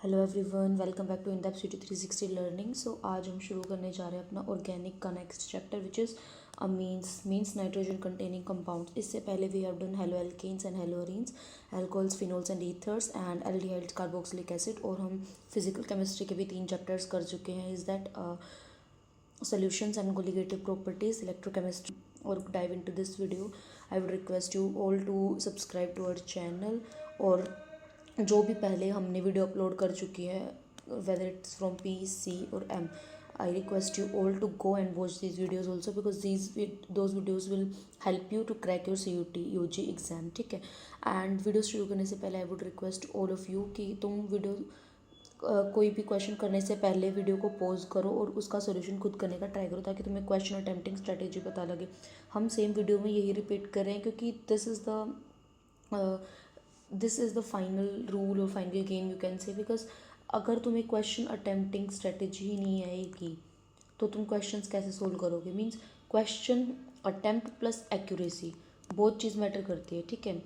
Hello everyone, welcome back to in depth city 360 learning. So आज हम शुरू करने जा रहे हैं अपना ऑर्गेनिक का next chapter which is means nitrogen containing compounds. इससे पहले we have done haloalkanes and haloarenes, alcohols, phenols and ethers and aldehydes, carboxylic acid. और हम फिजिकल केमिस्ट्री के भी 3 चैप्टर्स कर चुके हैं। Is that solutions and colligative properties, electrochemistry. Or dive into this video, I would request you all to subscribe to our channel। और जो भी पहले हमने वीडियो अपलोड कर चुकी है, whether it's from P, C और M, I request you all to go and watch these videos also because those videos will help you to crack your CUT UG exam। ठीक है। And video शुरू करने से पहले आई would request all of you कि तुम video कोई भी क्वेश्चन करने से पहले वीडियो को पॉज करो और उसका सॉल्यूशन खुद करने का ट्राई करो ताकि तुम्हें क्वेश्चन अटेम्प्टिंग स्ट्रेटेजी पता लगे। हम सेम वीडियो में यही रिपीट कर रहे हैं क्योंकि this is the final rule और final game you can say. Because अगर तुम्हें क्वेश्चन अटेम्प्टिंग स्ट्रेटेजी ही नहीं आएगी तो तुम क्वेश्चंस कैसे सोल्व करोगे। Means question attempt plus accuracy बहुत चीज़ मैटर करती है। ठीक है।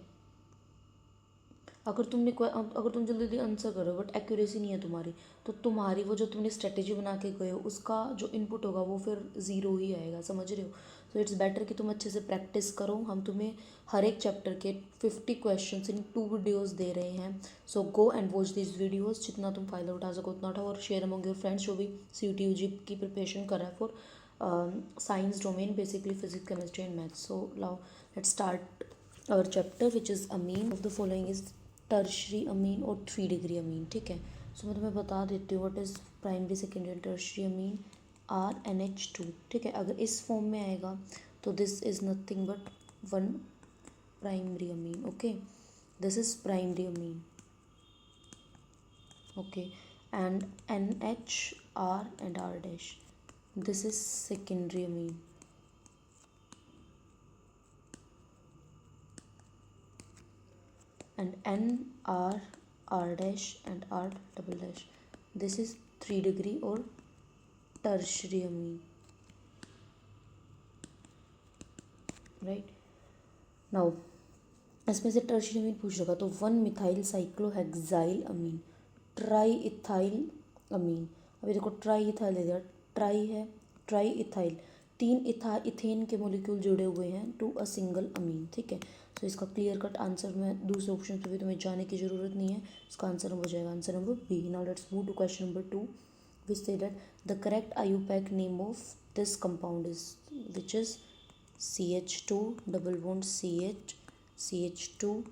अगर तुम जल्दी जल्दी आंसर करो बट एक्यूरेसी नहीं है तुम्हारी, तो तुम्हारी वो जो तुमने स्ट्रेटेजी बना के गए हो उसका जो इनपुट होगा वो फिर ज़ीरो ही आएगा। समझ रहे हो। सो इट्स बेटर कि तुम अच्छे से प्रैक्टिस करो। हम तुम्हें हर एक चैप्टर के 50 क्वेश्चन इन 2 वीडियोज़ दे रहे हैं। So go and watch this videos. जितना तुम फ़ायदा उठा सको उतना उठाओ और शेयर अमंग योर फ्रेंड्स जो भी CUT UG की प्रिपरेशन कर रहा है for science domain, basically physics, chemistry and maths. So now let's start our chapter which is amine of the following is tertiary amine और 3 डिग्री अमीन। ठीक है। सो मैं तुम्हें बता देती हूँ what is primary, secondary and tertiary Amin. RNH2। ठीक है। अगर इस फॉर्म में आएगा तो this is nothing but 1 primary amine. Okay, this is primary amine. Okay, and NH, R and R dash, this is secondary amine। and N, R, R dash and R double dash, this is 3 degree or tertiary amine। Right now इसमें से tertiary अमीन पूछ रखा तो 1 methyl cyclohexyl अमीन, try ethyl अमीन। अभी देखो try ethyl दे दिया, try है, try ethyl, 3 ethane के मोलिक्यूल जुड़े हुए हैं टू अ सिंगल अमीन। ठीक है। तो इसका क्लियर कट आंसर में दूसरे ऑप्शन पे भी तुम्हें जाने की ज़रूरत नहीं है। इसका आंसर हो जाएगा answer number B. Now let's move to question number 2 which say that the correct IUPAC name of this compound is which is CH2 double bond CH, CH2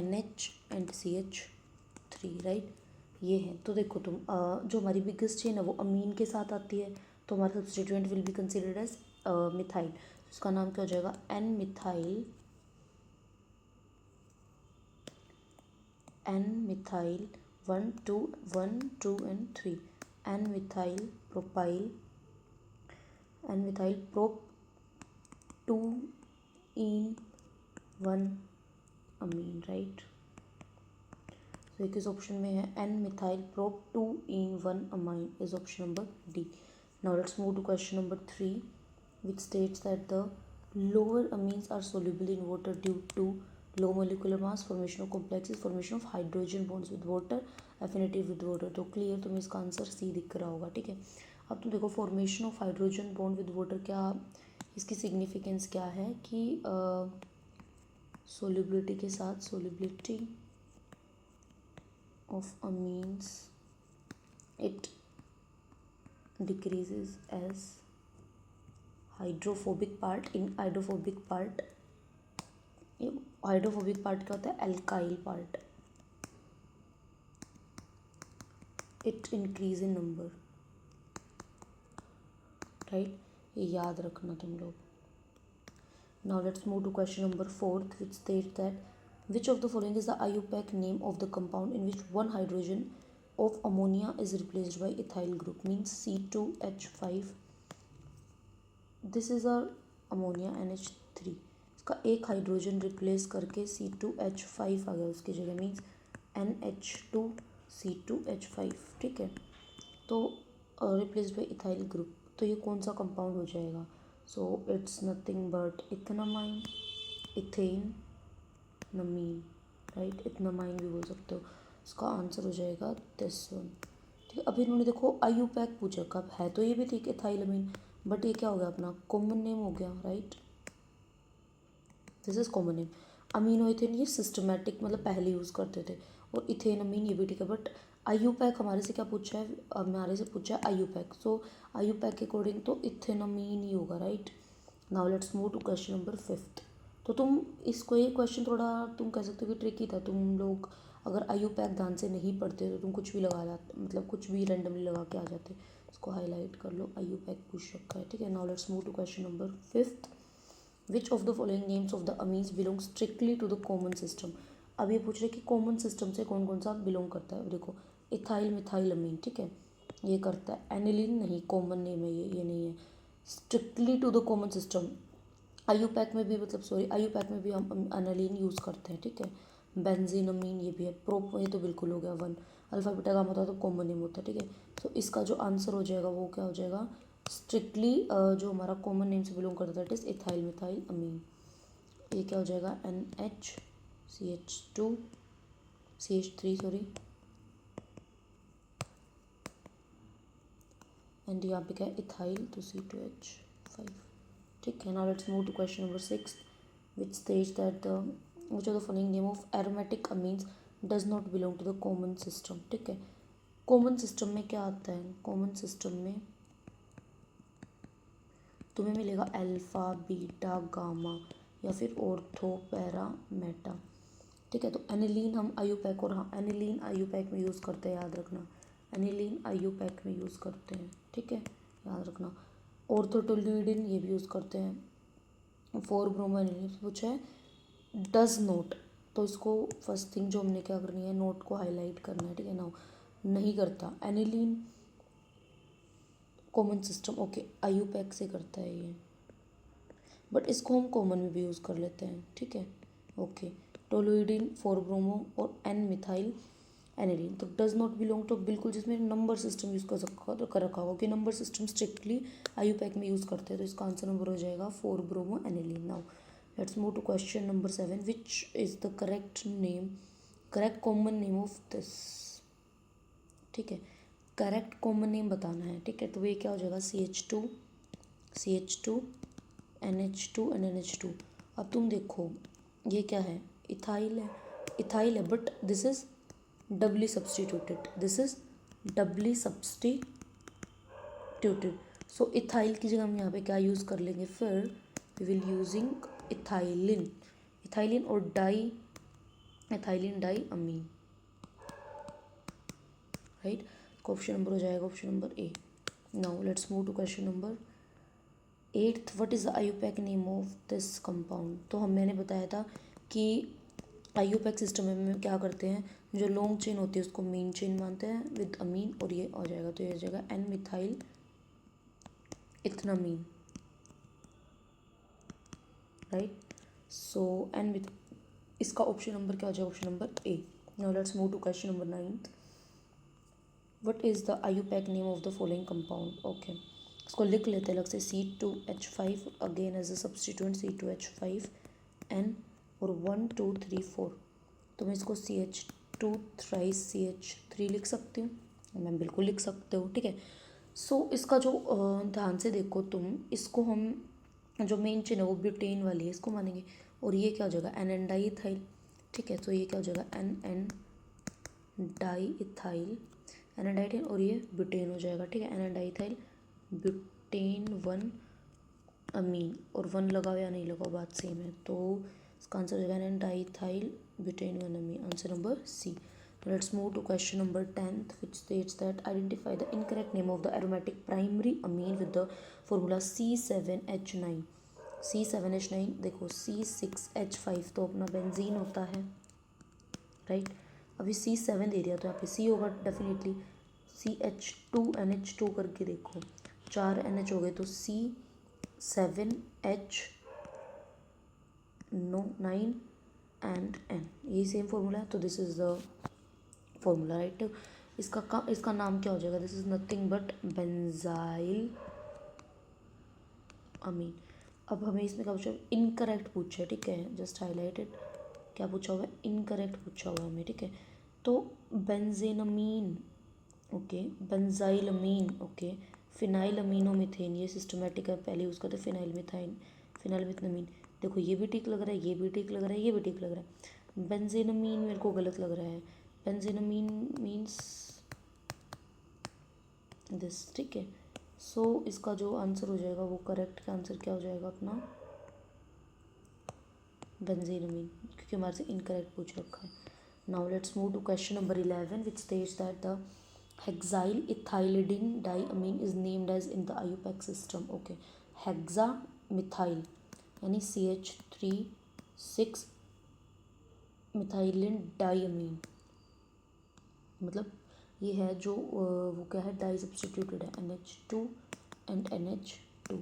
NH and CH3। Right, ये है। तो देखो तुम जो हमारी biggest chain है वो अमीन के साथ आती है तो हमारा substituent will be considered as methyl. उसका नाम क्या हो जाएगा N methyl, N methyl 1 2 and 3, N methyl propyl, N methyl prop 2 ene 1 amine. Right, तो किस ऑप्शन में है N methyl prop 2 ene 1 amine is option number D। Now let's move to question number 3 which states that the lower amines are soluble in water due to low molecular mass, formation of complexes, formation of hydrogen bonds with water, affinity with water। तो clear तुम्हें इसका answer C दिख रहा होगा। ठीक है। अब तुम देखो formation of hydrogen bond with water, क्या इसकी सिग्निफिकेंस क्या है कि सोलिबिलिटी के साथ solubility of amines it decreases as hydrophobic part. इन हाइड्रोफोबिक पार्ट क्या होता है alkyl part, it increase in number. Right, ये याद रखना तुम लोग। Now let's move to question number 4 which states that which of the following is the IUPAC name of the compound in which 1 hydrogen of ammonia is replaced by ethyl group, means C2H5। This is R ammonia NH3, इसका एक hydrogen replace करके C2H5 आ गया उसकी जगह, means NH2C2H5। ठीक है। तो replace by ethyl group, तो ये कौन सा कंपाउंड हो जाएगा। So it's nothing but ethanamine, ethane नमीन। राइट, इथेनामाइन भी बोल सकते हो। इसका आंसर हो जाएगा दिस वन। ठीक है, अभी इन्होंने देखो आईयूपैक पूछा, कब है तो ये भी ठीक है एथाइलमीन, बट ये क्या हो गया अपना कॉमन नेम हो गया, right. This is common name. Amino ethane ये सिस्टमेटिक मतलब पहले यूज़ करते थे, और इथेन अमीन ये भी ठीक है, बट आईयूपैक हमारे से क्या पूछा है, हमारे से पूछा है आईयूपैक, सो आईयूपैक के अकॉर्डिंग तो इथेनमीन ही होगा, right. Now let's move to question number 5। तो तुम इसको, ये क्वेश्चन थोड़ा तुम कह सकते हो कि ट्रिकी था, तुम लोग अगर आईयूपैक ध्यान से नहीं पढ़ते तो तुम कुछ भी लगा जाते, मतलब कुछ भी रैंडमली लगा के आ जाते। इसको हाईलाइट कर लो, आईयूपैक पूछ रखा है, ठीक है। Now let's move to question number 5। Which of the following names of the amines belong strictly to the common system. अब ये पूछ रहे कि कॉमन सिस्टम से कौन कौन सा बिलोंग करता है। देखो इथाइल मिथाइल अमीन, ठीक है, ये करता है। एनिलीन नहीं, कॉमन नेम है ये नहीं है। Strictly to the common system, IUPAC में भी, मतलब सॉरी आईयूपैक में भी हम एनिलीन यूज़ करते हैं, ठीक है। बेंजीन अमीन ये भी है। प्रोप ये तो बिल्कुल हो गया वन। अल्फा बीटा गामा होता है तो कॉमन नेम होता है, ठीक है। तो इसका जो आंसर हो जाएगा वो क्या हो जाएगा, स्ट्रिक्टली जो हमारा कॉमन नेम से बिलोंग करता है दैट इज इथाइल मिथाइल अमीन। ये क्या हो जाएगा, NH CH3 सॉरी, एंड यहाँ पे क्या है इथाइल, तो C2H5। ठीक है। Now let's move to question number 6 which states that the which of the following name of aromatic amines does not belong to the common system. ठीक है, common system में क्या आता है, कॉमन सिस्टम में तुम्हें मिलेगा अल्फ़ा बीटा गामा या फिर ऑर्थो पैरा मेटा। ठीक है, तो एनिलीन हम आईयूपैक, और हाँ एनिलीन आईयूपैक में यूज़ करते हैं, याद रखना एनिलीन आईयूपैक में यूज़ करते हैं, ठीक है, याद रखना। ऑर्थोटोल्यूडिन ये भी यूज़ करते हैं। 4 ब्रोमो एनिलीन पूछा है, डज नोट, तो इसको फर्स्ट थिंग जो हमने क्या करनी है, नोट को हाईलाइट करना है, ठीक है ना। नहीं करता aniline common system, okay IUPAC से करता है ये, बट इसको हम कॉमन में भी यूज़ कर लेते हैं, ठीक है, ओके। टोलुइडिन 4 ब्रोमो और एन मिथाइल एनिलीन, तो डज नॉट बिलोंग, तो बिल्कुल जिसमें नंबर सिस्टम यूज़ कर रखा होगा कि नंबर सिस्टम स्ट्रिक्टली आईयूपैक में यूज़ करते हैं, तो इसका आंसर नंबर हो जाएगा 4 bromo aniline. Now let's move to question number 7 which is the correct common name of this. ठीक है, करेक्ट कॉमन नेम बताना है, ठीक है, तो ये क्या हो जाएगा, CH2 NH2 एंड NH2। अब तुम देखो ये क्या है, इथाइल है, but this is doubly substituted, so ethyl की जगह हम यहाँ पे क्या यूज़ कर लेंगे, फिर वी विल यूजिंग इथाइलिन और ethylene diamine, right. Option number हो जाएगा option number A. Now let's move to question number 8th what is the IUPAC name of this compound. तो मैंने बताया था कि आईयूपैक सिस्टम में क्या करते हैं, जो लॉन्ग चेन होती है उसको मेन चेन मानते हैं विद अमीन, और ये हो जाएगा, तो ये हो जाएगा N methyl ethanamine, right. So N with, इसका ऑप्शन नंबर क्या हो जाएगा, option number A. Now let's move to question number 9th what is the IUPAC name of the following compound. Okay, इसको लिख लेते हैं अलग से, C2H5 again as a substituent, C2H5N और 1 2 3 4, तो मैं इसको CH2 थ्राइस CH3 लिख सकती हूँ, मैं बिल्कुल लिख सकते हो, ठीक है। सो इसका जो ध्यान से देखो तुम, इसको हम जो मेन चेन है वो ब्यूटेन वाली है, इसको मानेंगे, और ये क्या हो जाएगा एन एन डाई इथाइल, ठीक है, तो ये क्या हो जाएगा एन एन डाई इथाइल एनाडाइटिन, और ये ब्यूटेन हो जाएगा, ठीक है, एनाडाइथाइल ब्यूटेन 1 अमीन, और 1 लगाओ या नहीं लगाओ बात सेम है, तो इसका आंसर हो जाएगा N diethyl butane 1 amine, answer number C. Let's move to question number 10th which states that identify the incorrect name of the aromatic primary amine with the formula C7H9। C7H9 देखो, C6H5 तो अपना benzene होता है, right. अभी C7 दे दिया तो यहाँ पे C होगा डेफिनेटली, CH2NH2 करके देखो, 4 NH हो गए, तो C7H9 एंड N, ये सेम फॉर्मूला है, तो this is the formula, right. इसका नाम क्या हो जाएगा, this is nothing but benzyl amine. अब हमें इसमें क्या पूछा, इनकरेक्ट पूछा है, ठीक है, जस्ट हाईलाइटेड, क्या पूछा हुआ है, इनकरेक्ट पूछा हुआ है हमें, ठीक है। तो benzenamine, okay, benzylamine, okay, phenyl amino methane, ये सिस्टमेटिक है, पहले यूज़ करते फिनाइल मिथाइन, फिनाइल मिथनमीन। देखो ये भी ठीक लग रहा है, ये भी ठीक लग रहा है, ये भी ठीक लग रहा है। बेंजेनमीन मेरे को गलत लग रहा है। बेंजेनमीन मीन्स दिस, ठीक है। सो इसका जो आंसर हो जाएगा वो करेक्ट का आंसर क्या हो जाएगा अपना, बेंजीनमीन, क्योंकि हमारे से इनकरेक्ट पूछ रखा है। Now let's move to question number 11 which states that the hexyl ethylidene diamine is named as in the IUPAC system. Okay, hexa methyl यानी CH3 6 मिथाइलिन डाईअमीन, मतलब ये है जो वो क्या है, डाई सब्सटीट्यूटेड है, NH2 एंड NH2।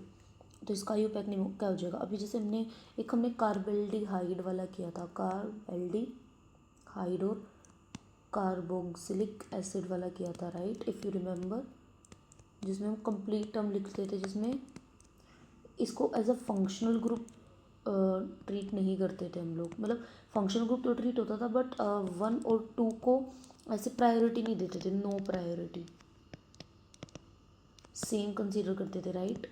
तो इसका आईयूपैक नेम क्या हो जाएगा। अभी जैसे हमने कार्बेल्डिहाइड वाला किया था, कार्बेल्डिहाइड और कार्बोक्सिलिक एसिड वाला किया था, राइट, इफ़ यू रिमेंबर, जिसमें हम कंप्लीट टर्म लिखते थे, जिसमें इसको as a functional group treat नहीं करते थे हम लोग, मतलब फंक्शनल ग्रुप तो ट्रीट होता था बट 1 और 2 को ऐसे प्रायोरिटी नहीं देते थे, नो प्रायोरिटी, सेम कंसीडर करते थे, राइट।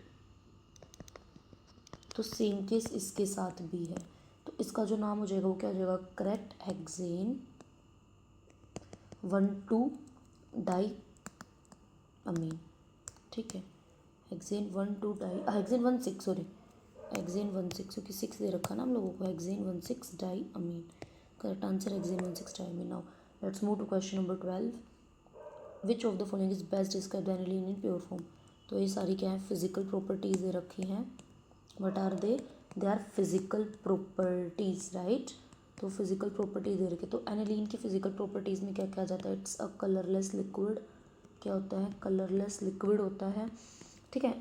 तो सेम केस इसके साथ भी है, तो इसका जो नाम हो जाएगा वो क्या हो जाएगा, करेक्ट, हेक्सेन 1,2 डाई अमीन, ठीक है। Hexane 1,2 di, hexane 1,6, sorry, hexane 1,6, क्योंकि 6 दे रखा ना हम लोगों को, hexane 1,6 diamine, correct answer hexane 1,6 diamine. Now let's move to question number 12 which of the following is best describe aniline in pure form. तो ये सारी क्या है, फिजिकल प्रॉपर्टीज दे रखी हैं, what are they are physical properties, right. तो physical properties दे रखी है, तो एनिलीन की फिजिकल प्रॉपर्टीज में क्या क्या जाता है, इट्स अ कलरलेस लिक्विड, क्या होता है, कलरलेस लिक्विड होता है, ठीक है।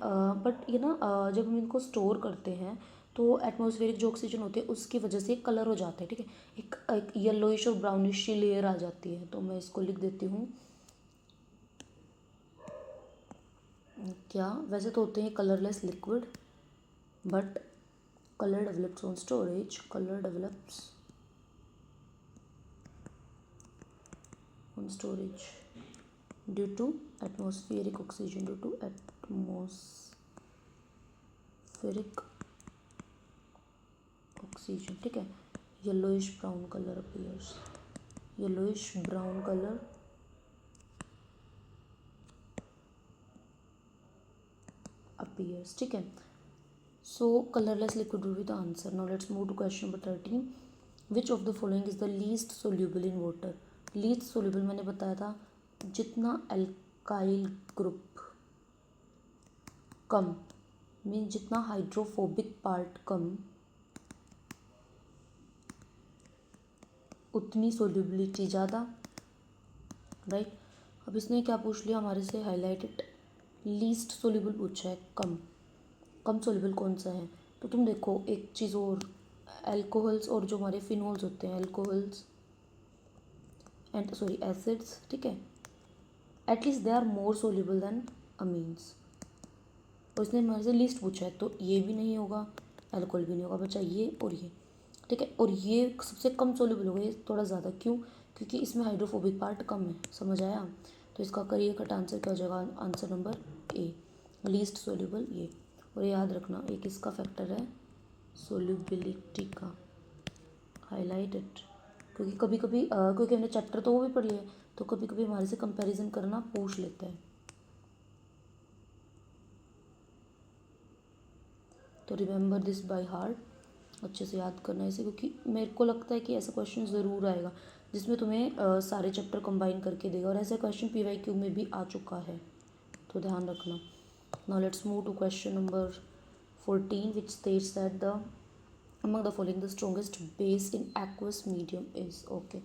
बट ये ना जब हम इनको स्टोर करते हैं तो एटमॉस्फेरिक जो ऑक्सीजन होती है उसकी वजह से कलर हो जाता है, ठीक है, एक येलोइश और ब्राउनिश सी लेयर आ जाती है। तो मैं इसको लिख देती हूँ, क्या, वैसे तो होते हैं colourless liquid but color develops on storage, color develops on storage due to atmospheric oxygen, due to atmospheric oxygen, ठीक है। Yellowish brown colour appears, yellowish brown colour appears, ठीक है। So colorless liquid will be the answer. Now let's move to question number 13. Which of the following is the least soluble in water? Least soluble मैंने बताया था, जितना alkyl group कम, mean जितना hydrophobic part कम उतनी solubility ज़्यादा, right. अब इसने क्या पूछ लिया हमारे से, हाईलाइटेड, लीस्ट सोल्यूबल पूछा है, कम, कम सोल्यूबल कौन सा है। तो तुम देखो एक चीज़ और, एल्कोहल्स और जो हमारे फिनोल्स होते हैं, एल्कोहल्स एंड सॉरी एसिड्स, ठीक है, at least they are more soluble than amines. और इसने हमारे से लिस्ट पूछा है, तो ये भी नहीं होगा, एल्कोहल भी नहीं होगा, बचा ये और ये, ठीक है। और ये सबसे कम सोल्यूबल होगा, ये थोड़ा ज़्यादा, क्यों, क्योंकि इसमें हाइड्रोफोबिक पार्ट कम है, समझ आया। तो इसका करियर कट आंसर क्या हो जाएगा, answer number A, least soluble ये। और याद रखना एक इसका फैक्टर है सोल्यूबिलिटी का, हाईलाइट इट, क्योंकि कभी कभी क्योंकि हमने चैप्टर तो वो भी पढ़ लिया है, तो कभी कभी हमारे से कंपैरिजन करना पूछ लेता है, तो रिमेंबर दिस बाय हार्ट, अच्छे से याद करना है इसे, क्योंकि मेरे को लगता है कि ऐसा क्वेश्चन ज़रूर आएगा जिसमें तुम्हें सारे चैप्टर कंबाइन करके देगा, और ऐसा क्वेश्चन PYQ में भी आ चुका है, तो ध्यान रखना। Now let's move to question number 14 which states that the among the following the strongest base in aqueous medium is, okay।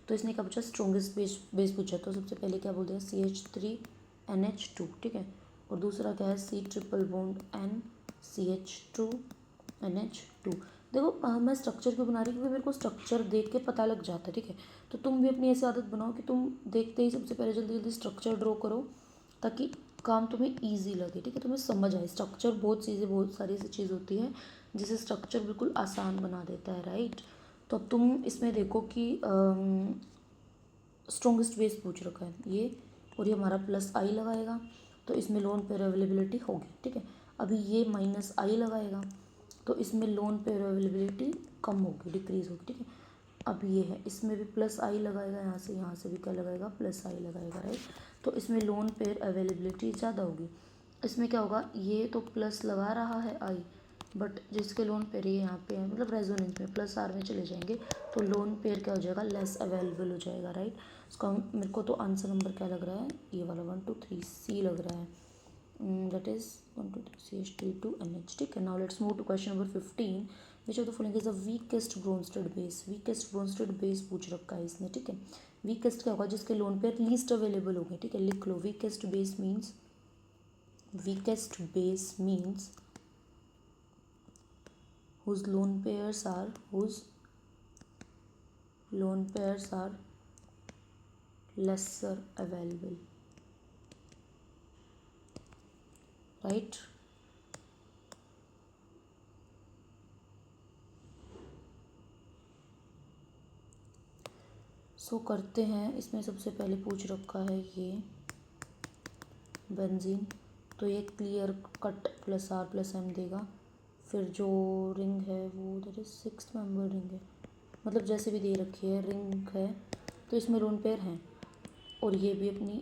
तो इसने क्या पूछा, स्ट्रॉन्गेस्ट बेस पूछा, तो सबसे पहले क्या बोलते हैं, CH3NH2, ठीक है। और दूसरा क्या है, C ट्रिपल बॉन्ड NCH2NH2। देखो मैं स्ट्रक्चर क्यों बना रही हूँ, क्योंकि मेरे को स्ट्रक्चर देख के पता लग जाता है, ठीक है। तो तुम भी अपनी ऐसी आदत बनाओ कि तुम देखते ही सबसे पहले जल्दी जल्दी स्ट्रक्चर ड्रॉ करो, ताकि काम तुम्हें ईजी लगे, ठीक है, तुम्हें समझ आए। स्ट्रक्चर बहुत सारी ऐसी चीज़ होती है जिसे स्ट्रक्चर बिल्कुल आसान बना देता है, राइट। तो अब तुम इसमें देखो कि स्ट्रॉन्गेस्ट बेस पूछ रखा है ये, और ये हमारा प्लस आई लगाएगा तो इसमें लोन पेयर अवेलेबिलिटी होगी, ठीक है। अभी ये माइनस आई लगाएगा तो इसमें लोन पेयर अवेलेबिलिटी कम होगी, डिक्रीज होगी, ठीक है। अब ये है, इसमें भी प्लस आई लगाएगा, यहाँ से भी क्या लगाएगा, प्लस आई लगाएगा, राइट। तो इसमें लोन पेयर अवेलेबिलिटी ज़्यादा होगी। इसमें क्या होगा, ये तो प्लस लगा रहा है आई, बट जिसके लोन पेयर ये यहाँ पे है, मतलब रेजोनेंस में प्लस आर में चले जाएंगे तो लोन पेयर क्या हो जाएगा, लेस अवेलेबल हो जाएगा, राइट। इसका मेरे को तो आंसर नंबर क्या लग रहा है, ये वाला 1 2 3 सी लग रहा है, दैट इज 1 2 3 CH3 2NH, ठीक है। Now let's move to question number 15, which of the following is the weakest Bronsted base. Weakest Bronsted base पूछ रखा है इसने, ठीक है। वीकेस्ट क्या होगा, जिसके लोन पेयर लीस्ट अवेलेबल होंगे, ठीक है, लिख लो। Weakest base means whose lone pairs are lesser available, right। So करते हैं, इसमें सबसे पहले पूछ रखा है ये बेंजीन, तो ये clear cut plus R plus M देगा। फिर जो रिंग है वो दैट इज 6 मेंबर रिंग है, मतलब जैसे भी दे रखी है रिंग है, तो इसमें लोन पेयर हैं, और ये भी अपनी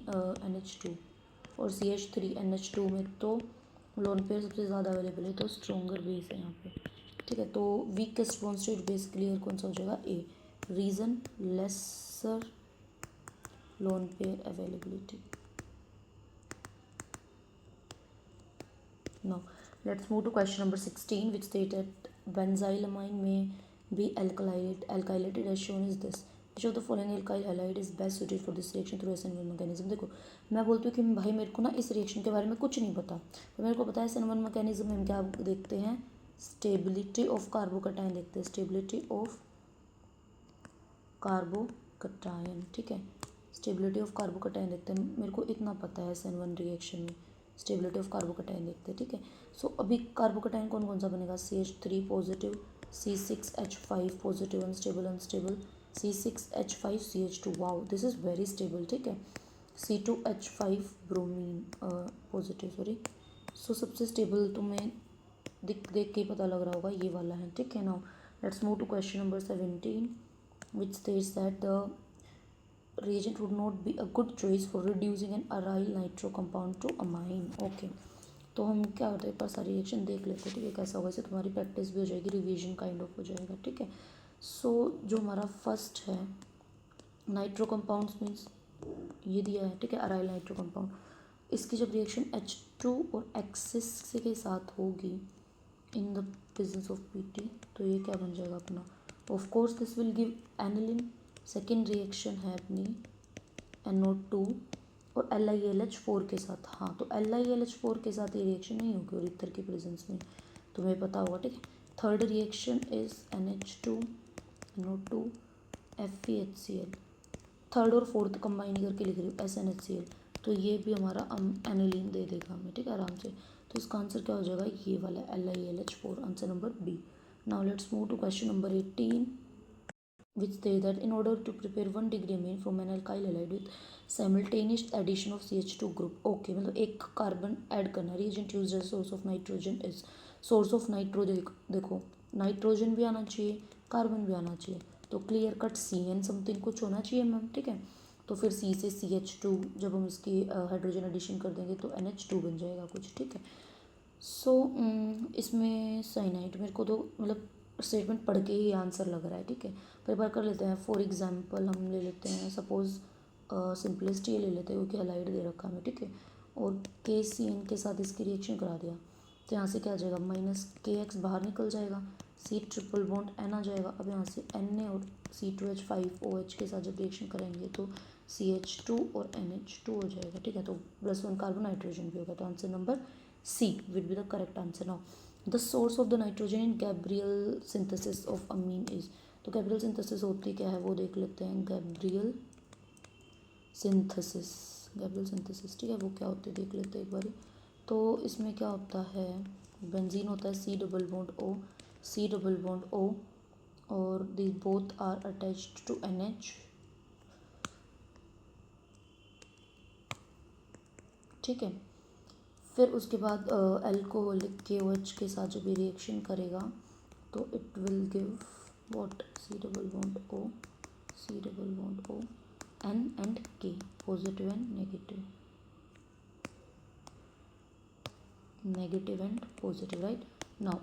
NH2 और CH3NH2 में तो लोन पेयर सबसे ज़्यादा अवेलेबल है, तो स्ट्रोंगर बेस है यहाँ पे, ठीक है। तो वीकेस्ट ब्रोंस्टेड बेस क्लियर कौन सा हो जाएगा, A. Reason lesser lone pair availability. Now, let's move to question number 16, which stated benzylamine may be alkylated as shown is this. Which of the following alkyl halide is best suited for this reaction through SN1 mechanism? देखो, मैं बोलती हूँ कि भाई मेरे को ना इस रिएक्शन के बारे में कुछ नहीं पता, तो मेरे को पता है SN1 मैकेनिज्म में हम क्या देखते हैं, स्टेबिलिटी ऑफ कार्बोकटायन देखते हैं, स्टेबिलिटी ऑफ कार्बोकटायन, ठीक है। स्टेबिलिटी ऑफ कार्बोकटायन देखते हैं, मेरे को इतना पता है SN1 रिएक्शन में स्टेबिलिटी ऑफ कार्बोकटायन देखते हैं, ठीक है। सो अभी कार्बोकटायन कौन कौन सा बनेगा, CH3 positive, C6H5 positive unstable, C6H5 CH2, wow this is very stable, ठीक है। C2H5 bromine positive, sorry. सो सबसे स्टेबल तुम्हें देख के ही पता लग रहा होगा ये वाला है, ठीक है। Now let's move to question number 17, which states that the reagent would not be a good choice for reducing an aryl nitro compound to amine, okay। तो हम क्या करते हैं, पर सारी रिएक्शन देख लेते हैं, ठीक है, कैसा होगा, इससे तुम्हारी प्रैक्टिस भी हो जाएगी, रिवीजन काइंड ऑफ हो जाएगा, ठीक है। सो जो हमारा फर्स्ट है नाइट्रो कंपाउंड्स मीन्स ये दिया है, ठीक है, अराइल नाइट्रो कंपाउंड, इसकी जब रिएक्शन H2 और एक्सिस के साथ होगी in the presence of PT, तो ये क्या बन जाएगा अपना, of course this will give aniline. Second reaction है अपनी NO2 और LiLH4 के साथ, हाँ तो LiLH4 के साथ ये रिएक्शन नहीं होगी और इथर की प्रेजेंस में, तुम्हें पता होगा, ठीक है। Third reaction is NH2 NO2 FeHCl, third और फोर्थ कंबाइन करके लिख रही हूँ SnHCl, तो ये भी हमारा एनिलीन दे देगा हमें, ठीक है, आराम से। तो इसका आंसर क्या हो जाएगा, ये वाला LiLH4, answer number B. Now let's move to question number 18, which say that in order to prepare 1 degree amine from an alkyl halide with simultaneous addition of CH2 group, okay, मतलब एक carbon add करना, reagent used as source of nitrogen is source of nitro, देखो nitrogen भी आना चाहिए, carbon भी आना चाहिए, तो क्लियर कट CN समथिंग कुछ होना चाहिए मैम, ठीक है। तो फिर C से CH2 जब हम इसकी हाइड्रोजन एडिशन कर देंगे तो NH2 बन जाएगा कुछ, ठीक है। सो इसमें साइनाइड मेरे को तो मतलब स्टेटमेंट पढ़ के ही आंसर लग रहा है, ठीक है। प्रिपेयर कर लेते हैं, फॉर एग्जांपल हम ले लेते हैं, सपोज सिंपलेस्ट ये ले लेते हैं क्योंकि हाइलाइट दे रखा हमें, ठीक है, और KCN के साथ इसकी रिएक्शन करा दिया, तो यहाँ से क्या आ जाएगा, -KX बाहर निकल जाएगा, C ट्रिपल बॉन्ड N आ जाएगा। अब यहाँ से Na और C2H5OH के साथ जब रिएक्शन करेंगे तो CH2 और NH2 हो जाएगा, ठीक है। तो +1 कार्बन नाइट्रोजन भी होगा, तो answer number C will be the correct answer. Now, the source of the nitrogen in Gabriel synthesis of amine is, तो Gabriel synthesis होती क्या है वो देख लेते हैं, Gabriel synthesis, ठीक है, वो क्या होती है देख लेते हैं एक बारी। तो इसमें क्या होता है, बेंजीन होता है C डबल बॉन्ड O और these both are attached to NH, ठीक है। फिर उसके बाद अल्कोहल KOH के साथ जब ये रिएक्शन करेगा तो it will give what, C double bond O, C double bond O, N and K, positive and negative, negative and positive, right now.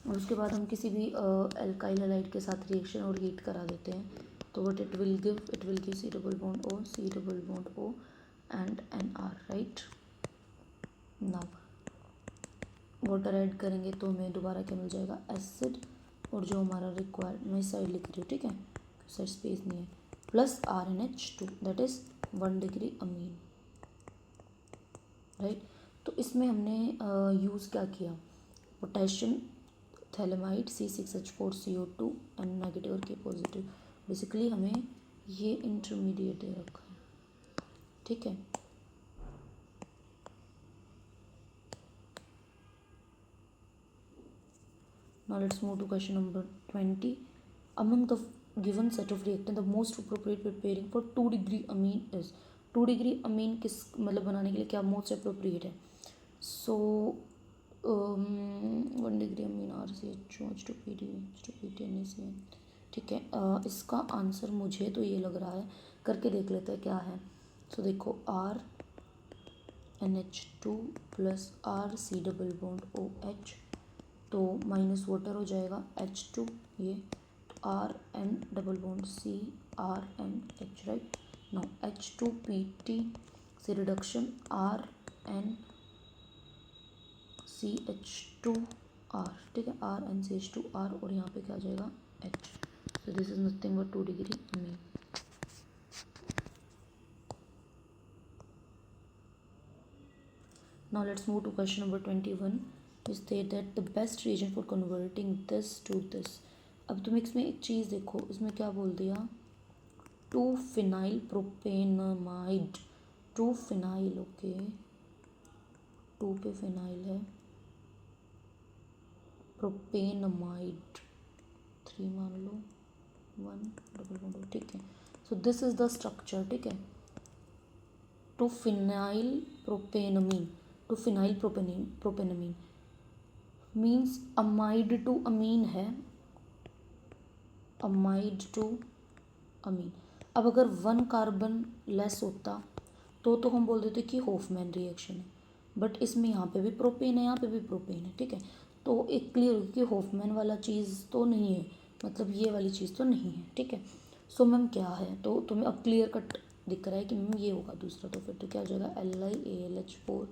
और उसके बाद हम किसी भी अल्काइल हैलाइड के साथ रिएक्शन और हीट करा देते हैं तो what it will give C double bond O, C double bond O and NR, right now. Water add करेंगे तो हमें दोबारा क्या मिल जाएगा, एसिड, और जो हमारा रिक्वायर्ड, मैं इस साइड लिख रही हूँ, ठीक है, साइड स्पेस नहीं है, plus RnH2 that is 1 degree amine, right. तो इसमें हमने यूज़ क्या किया, potassium phthalimide C6H4CO2 and negative और K पॉजिटिव। बेसिकली हमें ये इंटरमीडिएट दे रखा है, ठीक है। Now let's move to question number 20. Among the given set of reactant, the most appropriate preparing for 2 degree amine is, 2 degree amine किस मतलब बनाने के लिए क्या most appropriate है, so 1 degree amine RCHO H2PD NaCN, ठीक है। इसका आंसर मुझे तो ये लग रहा है, करके देख लेते हैं क्या है। सो देखो RnH2 plus RC double bond OH, तो माइनस वाटर हो जाएगा H2, ये तो RN double bond C RNH, right now H2PT से रिडक्शन RnCH2R, ठीक है, RnCH2R, और यहाँ पे क्या आ जाएगा H, so this is nothing but 2 degree amine. Now let's move to question number 21. We state that the best reagent for converting this to this. अब तुम इसमें एक चीज़ देखो, इसमें क्या बोल दिया, 2 फिनाइल प्रोपेनमाइड, 2 फिनाइल, ओके 2 पे फिनाइल है, प्रोपेनमाइड 3 मान लो, 1 डबल बॉन्ड, ठीक है। So this is the structure, ठीक है, 2 phenyl propanamine, 2 phenyl propanamine means amide to amine है, अमाइड टू अमीन। अब अगर 1 कार्बन लेस होता तो हम बोल देते कि होफमैन रिएक्शन है, बट इसमें यहाँ पे भी प्रोपेन है, यहाँ पे भी प्रोपेन है, ठीक है। तो एक क्लियर हो कि होफमैन वाला चीज़ तो नहीं है, मतलब ये वाली चीज़ तो नहीं है, ठीक है। सो मैम क्या है, तो तुम्हें अब क्लियर कट दिख रहा है कि मैम ये होगा दूसरा, तो फिर तो क्या हो जाएगा LiAlH4,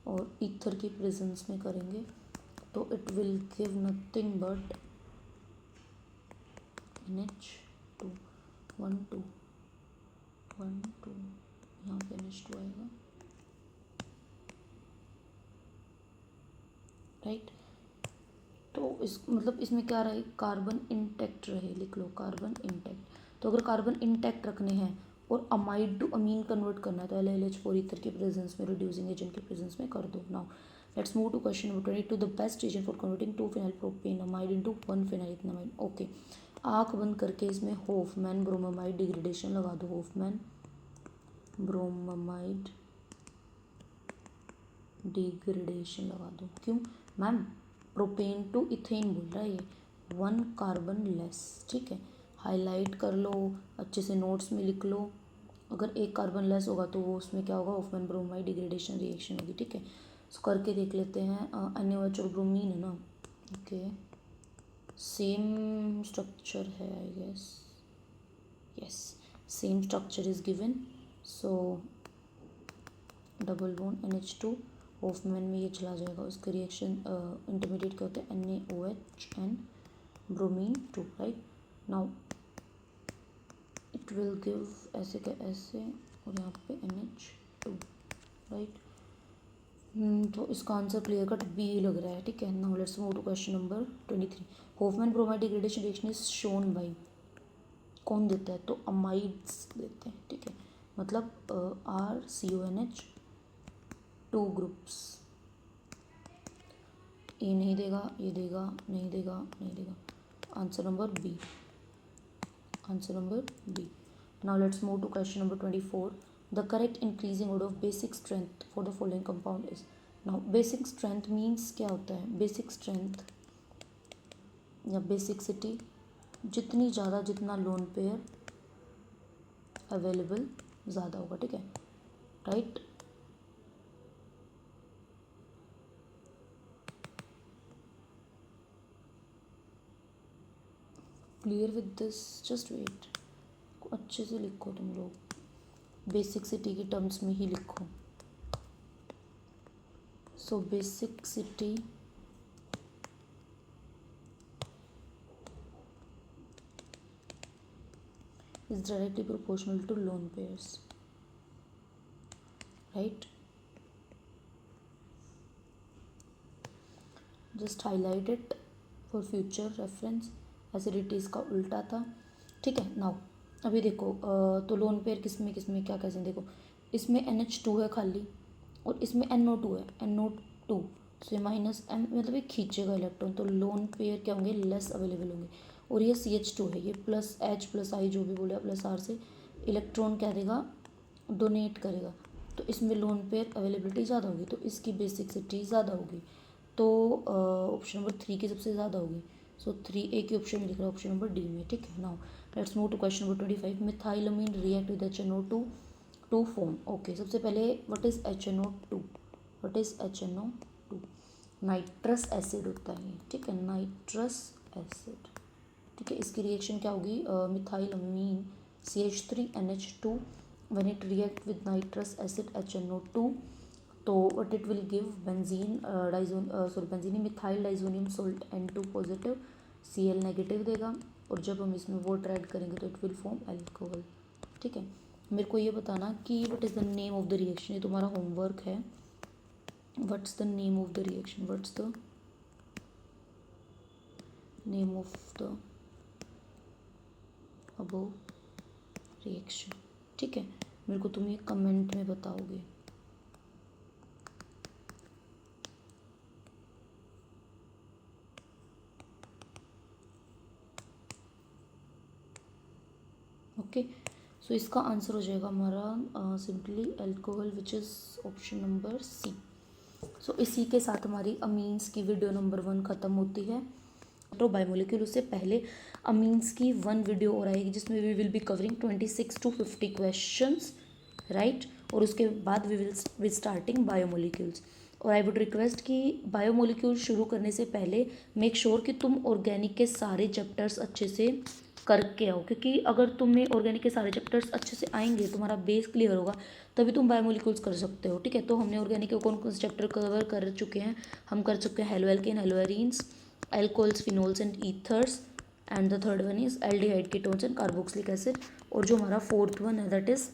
और ईथर की प्रेजेंस में करेंगे तो it will give nothing but NH2 1 2 1 2, यहाँ पे NH2 आएगा, राइट। तो इस मतलब इसमें क्या रहे, कार्बन इंटैक्ट रहे, लिख लो कार्बन इंटैक्ट। तो अगर कार्बन इंटैक्ट रखने हैं और अमाइड टू अमीन कन्वर्ट करना है तो LiLH4 ईथर की प्रेजेंस में, रिड्यूसिंग एजेंट की प्रेजेंस में कर दो। Now let's move to question number 22. The best agent for converting 2 phenyl propanamide into 1 phenyl ethanamide, okay. आँख बंद करके इसमें होफमैन ब्रोमामाइड डिग्रेडेशन लगा दो, होफमैन ब्रोमामाइड डिग्रेडेशन लगा दो। क्यों मैम, प्रोपेन टू इथेन बोल रहा है ये, 1 कार्बन लेस, ठीक है, हाईलाइट कर लो अच्छे से, नोट्स में लिख लो। अगर 1 कार्बन लेस होगा तो वो उसमें क्या होगा, होफमैन ब्रोमाइड डिग्रेडेशन रिएक्शन होगी, ठीक है। सो करके देख लेते हैं, NaOH और ब्रोमीन है ना, ओके, सेम स्ट्रक्चर है I guess, yes same structure is given. So double bond NH2, Hofmann में ये चला जाएगा, उसके रिएक्शन इंटरमीडिएट क्या होते हैं, NaOH and bromine 2, right. Now it will give ऐसे का ऐसे, और यहाँ पे NH2, राइट। तो इसका आंसर क्लियर कट बी लग रहा है, ठीक है। Now let's move to question number 23. Hofmann bromide degradation reaction is shown by, कौन देता है, तो अमाइड्स देते हैं, ठीक है, मतलब RCONH 2 ग्रुप्स, ये नहीं देगा, ये देगा, नहीं देगा, नहीं देगा, answer number B, answer number B. Now let's move to question number 24. The correct increasing order of basic strength for the following compound is. Now basic strength means क्या होता है? बेसिक स्ट्रेंथ या बेसिकसिटी, जितनी ज़्यादा जितना लोन पेयर अवेलेबल ज़्यादा होगा, ठीक है, right. Clear with this? Just wait, अच्छे से लिखो तुम लोग, बेसिक सिटी की टर्म्स में ही लिखो। So basic city is directly proportional to lone pairs, right? Just highlight it for future reference। Acidities का उल्टा था, ठीक है। नाउ अभी देखो तो लोन पेयर किस में क्या कैसे, देखो इसमें NH2 है खाली और इसमें NO2 है, NO2 से माइनस M, मतलब ये खींचेगा इलेक्ट्रॉन, तो लोन पेयर क्या होंगे? लेस अवेलेबल होंगे। और ये CH2 है, ये प्लस H प्लस I जो भी बोले प्लस R से इलेक्ट्रॉन क्या देगा? डोनेट करेगा, तो इसमें लोन पेयर अवेलेबिलिटी ज़्यादा होगी, तो इसकी बेसिकसिटी ज़्यादा होगी, तो ऑप्शन नंबर 3 की सबसे ज़्यादा होगी। सो 3A की ऑप्शन में लिख रहा है, ऑप्शन नंबर डी में, ठीक है। Now let's move to question number 25। Methylamine react with HNO2 to form, okay. सबसे पहले what is HNO2? What is HNO2? Nitrous acid होता है, ठीक है, नाइट्रस एसिड, ठीक है। इसकी रिएक्शन क्या होगी? मिथाइलमीन CH3NH2 when it react with nitrous acid HNO2, तो what it will give? Benzene benzene methyl diazonium salt N2 positive Cl negative देगा, और जब हम इसमें वाटर ऐड करेंगे तो इट विल फॉर्म अल्कोहल, ठीक है। मेरे को ये बताना कि what is the name of the reaction, ये तुम्हारा होमवर्क है। What's the name of the reaction? What's the name of the above reaction, ठीक है। मेरे को तुम ये कमेंट में बताओगे। ओके, सो इसका आंसर हो जाएगा हमारा simply alcohol, which is option number C. So इसी के साथ हमारी अमीन्स की वीडियो नंबर 1 ख़त्म होती है। तो बायोमोलिक्यूल, उससे पहले अमीन्स की 1 वीडियो और आएगी जिसमें we will be covering 26 to 50 questions, right. और उसके बाद वी विल स्टार्टिंग बायोमोलिक्यूल्स। और आई वुड रिक्वेस्ट कि बायोमोलिक्यूल शुरू करने से पहले मेक श्योर कि तुम ऑर्गेनिक के सारे चैप्टर्स अच्छे से करके आओ, क्योंकि अगर तुम्हें ऑर्गेनिक के सारे चैप्टर्स अच्छे से आएंगे, तुम्हारा बेस क्लियर होगा, तभी तुम बायोमोलिक्यूल्स कर सकते हो, ठीक है। तो हमने ऑर्गेनिक के कौन कौन से चैप्टर कवर कर चुके हैं? हम कर चुके हैं halo alkane, hello arenes, alcohols, phenols and ethers, and the third one is aldehyde, ketones and carboxylic acid। और जो हमारा 4th वन है दैट इज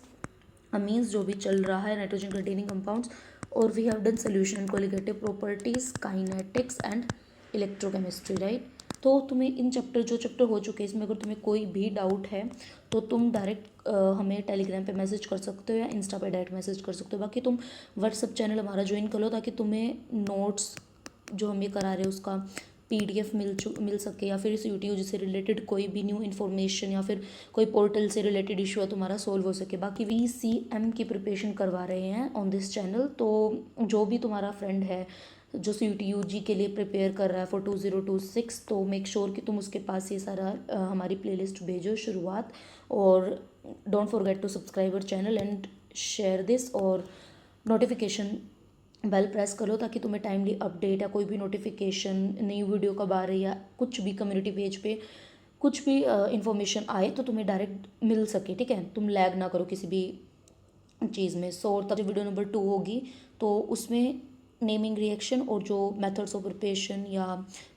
अमीन्स, जो भी चल रहा है, नाइट्रोजन कंटेनिंग कंपाउंड्स। और we have done solution, colligative properties, kinetics and electrochemistry, right. तो तुम्हें इन चैप्टर, जो चैप्टर हो चुके हैं, इसमें अगर तुम्हें कोई भी डाउट है तो तुम डायरेक्ट हमें टेलीग्राम पे मैसेज कर सकते हो या इंस्टा पे डायरेक्ट मैसेज कर सकते हो। बाकी तुम व्हाट्सअप चैनल हमारा ज्वाइन कर लो, ताकि तुम्हें नोट्स जो हम ये करा रहे हैं उसका PDF मिल सके, या फिर इस यूट्यूब से रिलेटेड कोई भी न्यू इन्फॉर्मेशन या फिर कोई पोर्टल से रिलेटेड इशू है तुम्हारा सॉल्व हो सके। बाकी VCM की प्रिपरेशन करवा रहे हैं ऑन दिस चैनल, तो जो भी तुम्हारा फ्रेंड है जो CUT/UG के लिए प्रिपेयर कर रहा है फॉर 2026, तो मेक श्योर कि तुम उसके पास ये सारा हमारी प्लेलिस्ट भेजो शुरुआत। और don't forget to subscribe our channel and share this, और नोटिफिकेशन बेल प्रेस करो ताकि तुम्हें टाइमली अपडेट या कोई भी नोटिफिकेशन, नई वीडियो कब आ रही है, कुछ भी कम्युनिटी पेज पे कुछ भी इंफॉर्मेशन आए तो तुम्हें डायरेक्ट मिल सके, ठीक है। तुम लैग ना करो किसी भी चीज़ में। सो तब जो वीडियो नंबर 2 होगी तो उसमें नेमिंग रिएक्शन और जो मेथड्स ऑफ प्रिपरेशन या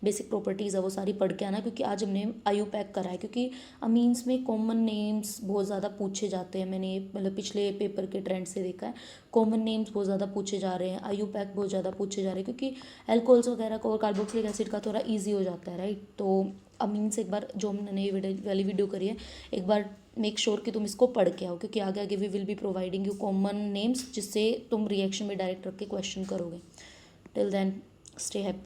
बेसिक प्रॉपर्टीज़ है वो सारी पढ़ के आना, क्योंकि आज हमने IUPAC करा है। क्योंकि अमीन्स में कॉमन नेम्स बहुत ज़्यादा पूछे जाते हैं, मैंने मतलब पिछले पेपर के ट्रेंड से देखा है, कॉमन नेम्स बहुत ज़्यादा पूछे जा रहे हैं, IUPAC बहुत ज़्यादा पूछे जा रहे हैं, क्योंकि एल्कोहल्स वगैरह को और कार्बोक्सिलिक एसिड का थोड़ा ईजी हो जाता है, राइट। तो अमीन्स एक बार जो हमने नई वाली वीडियो करी है, एक बार मेक श्योर कि तुम इसको पढ़ के आओ, क्योंकि आगे आगे we will be providing you common names जिससे तुम रिएक्शन में डायरेक्ट रख के क्वेश्चन करोगे। Till then stay happy.